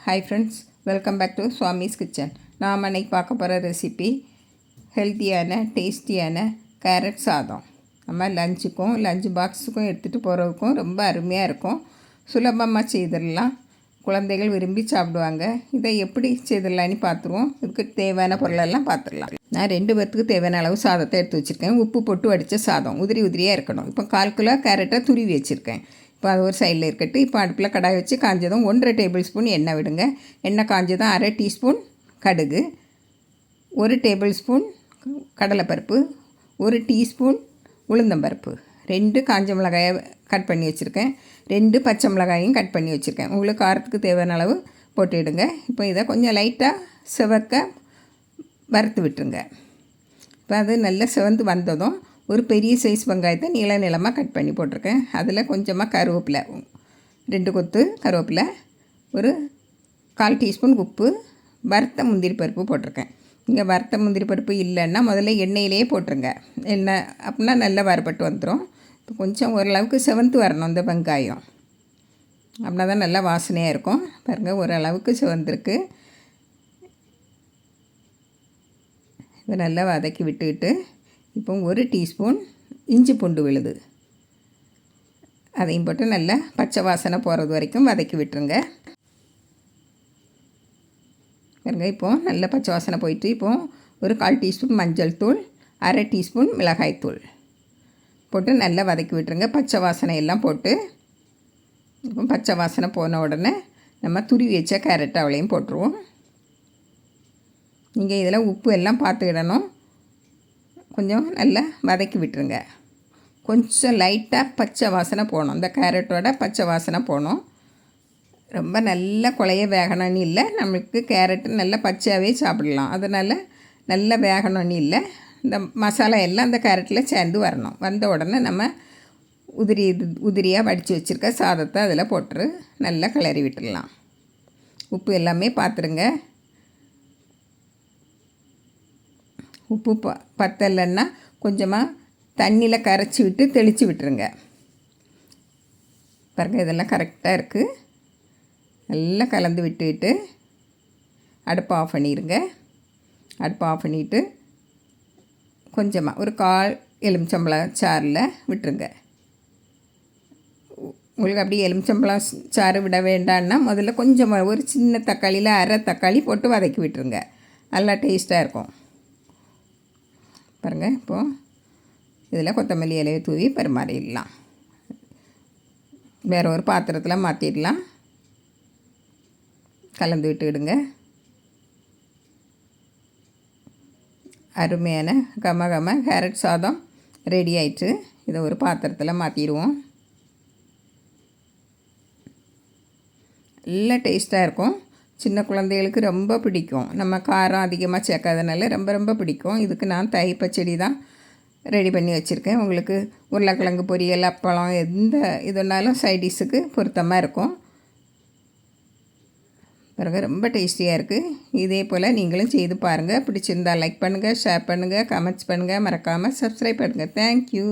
Hi friends, welcome back to Swami's kitchen. நாம் அன்றைக்கி பார்க்க போகிற ரெசிபி ஹெல்த்தியான டேஸ்டியான கேரட் சாதம். நம்ம லஞ்சுக்கும் லஞ்சு பாக்ஸுக்கும் எடுத்துகிட்டு போகிறதுக்கும் ரொம்ப அருமையாக இருக்கும். சுலபமாக செய்திடலாம், குழந்தைகள் விரும்பி சாப்பிடுவாங்க. இதை எப்படி செய்திடலான்னு பார்த்துருவோம். இதுக்கு தேவையான பொருளெல்லாம் பார்த்துடலாம். நான் 2 பேர்த்துக்கு தேவையான அளவு சாதத்தை எடுத்து வச்சுருக்கேன். உப்பு போட்டு வடித்த சாதம் உதிரி உதிரியாக இருக்கணும். இப்போ 1/4 கிலோ கேரட்டை துருவி வச்சுருக்கேன். இப்போ அது ஒரு சைடில் இருக்கட்டும். இப்போ அடுப்பில் கடாய் வச்சு காஞ்சதும் 1.5 டேபிள் ஸ்பூன் எண்ணெய் விடுங்க. எண்ணெய் காஞ்சதும் 1/2 டீஸ்பூன் கடுகு, 1 டேபிள் ஸ்பூன் கடலைப்பருப்பு, 1 டீஸ்பூன் உளுந்தம்பருப்பு, 2 காஞ்ச மிளகாயை கட் பண்ணி வச்சுருக்கேன், 2 பச்சை மிளகாயும் கட் பண்ணி வச்சுருக்கேன். உங்களுக்கு காரத்துக்கு தேவையான அளவு போட்டுவிடுங்க. இப்போ இதை கொஞ்சம் லைட்டாக சிவக்க வறுத்து விட்டுருங்க. இப்போ அது நல்லா சிவந்து வந்ததும் ஒரு பெரிய சைஸ் வெங்காயத்தை நீளமாக கட் பண்ணி போட்டிருக்கேன். அதில் கொஞ்சமாக கருவேப்பிலை, 2 கொத்து கருவேப்பிலை, ஒரு 1/4 டீஸ்பூன் உப்பு, வறுத்த முந்திரி பருப்பு போட்டிருக்கேன். இங்கே வறுத்த முந்திரி பருப்பு இல்லைன்னா முதல்ல எண்ணெயிலே போட்டுருங்க. எண்ணெய் அப்படின்னா நல்லா வறுபட்டு வந்துடும். இப்போ கொஞ்சம் ஓரளவுக்கு சிவந்து வரணும் இந்த வெங்காயம், அப்படின்னா தான் நல்லா வாசனையாக இருக்கும். பாருங்கள், ஓரளவுக்கு சிவந்திருக்கு. இதை நல்லா வதக்கி விட்டுக்கிட்டு இப்போ 1 டீஸ்பூன் இஞ்சி பூண்டு விழுது அதையும் போட்டு நல்லா பச்சை வாசனை போகிறது வரைக்கும் வதக்கி விட்டுருங்க. பாருங்க, இப்போது நல்ல பச்சை வாசனை போயிட்டு இப்போது ஒரு 1/4 டீஸ்பூன் மஞ்சள் தூள், 1/2 டீஸ்பூன் மிளகாய் தூள் போட்டு நல்லா வதக்கி விட்டுருங்க. பச்சை வாசனை எல்லாம் போட்டு இப்போ பச்சை வாசனை போன உடனே நம்ம துருவி வச்ச கேரட் அவளையும் போட்டுருவோம். நீங்கள் இதில் உப்பு எல்லாம் பார்த்துக்கிடணும். கொஞ்சம் நல்லா வதக்கி விட்டுருங்க. கொஞ்சம் லைட்டாக பச்சை வாசனை போகணும், இந்த கேரட்டோட பச்சை வாசனை போகணும். ரொம்ப நல்ல குழைய வேகணும்னு இல்லை, நம்மளுக்கு கேரட்டு நல்லா பச்சையாகவே சாப்பிடலாம். அதனால் நல்லா வேகணும்னு இல்லை. இந்த மசாலா எல்லாம் அந்த கேரட்டில் சேர்ந்து வரணும். வந்த உடனே நம்ம உதிரியாக வடித்து வச்சுருக்க சாதத்தை அதில் போட்டு நல்லா கிளறி விட்டுடலாம். உப்பு எல்லாமே பார்த்துருங்க. உப்பு பத்தலைன்னா கொஞ்சமாக தண்ணியில் கரைச்சி விட்டு தெளித்து விட்டுருங்க. பாருங்கள், இதெல்லாம் கரெக்டாக இருக்குது. நல்லா கலந்து விட்டுவிட்டு அடுப்பை ஆஃப் பண்ணிடுங்க. அடுப்பை ஆஃப் பண்ணிவிட்டு கொஞ்சமாக ஒரு 1/4 எலுமிச்சம்பழம் சாறில் விட்டுருங்க. உங்களுக்கு அப்படி எலுமிச்சம்பழம் சாறு விட வேண்டான்னா முதல்ல கொஞ்சம் ஒரு சின்ன தக்காளியில் 1/2 தக்காளி போட்டு வதக்கி விட்டுருங்க. நல்லா டேஸ்ட்டாக இருக்கும். பாருங்கள், இப்போது இதில் கொத்தமல்லி இலையை தூவி பரிமாறிடலாம். வேறு ஒரு பாத்திரத்தில் மாற்றிடலாம். கலந்து விட்டுவிடுங்க. அருமையான கம கேரட் சாதம் ரெடி ஆயிடுச்சு. இதை ஒரு பாத்திரத்தில் மாற்றிடுவோம். நல்லா டேஸ்ட்டாக இருக்கும். சின்ன குழந்தைகளுக்கு ரொம்ப பிடிக்கும். நம்ம காரம் அதிகமாக சேர்க்காதனால ரொம்ப பிடிக்கும். இதுக்கு நான் தயிர் பச்சடி தான் ரெடி பண்ணி வச்சுருக்கேன். உங்களுக்கு உருளைக்கிழங்கு பொரியல், அப்பளம் எந்த இதுனாலும் சைடிஷுக்கு பொருத்தமாக இருக்கும். பிறகு ரொம்ப டேஸ்டியாக இருக்குது. இதே போல் நீங்களும் செய்து பாருங்கள். பிடிச்சிருந்தால் லைக் பண்ணுங்கள், ஷேர் பண்ணுங்கள், கமெண்ட்ஸ் பண்ணுங்கள், மறக்காமல் சப்ஸ்கிரைப் பண்ணுங்கள். தேங்க்யூ.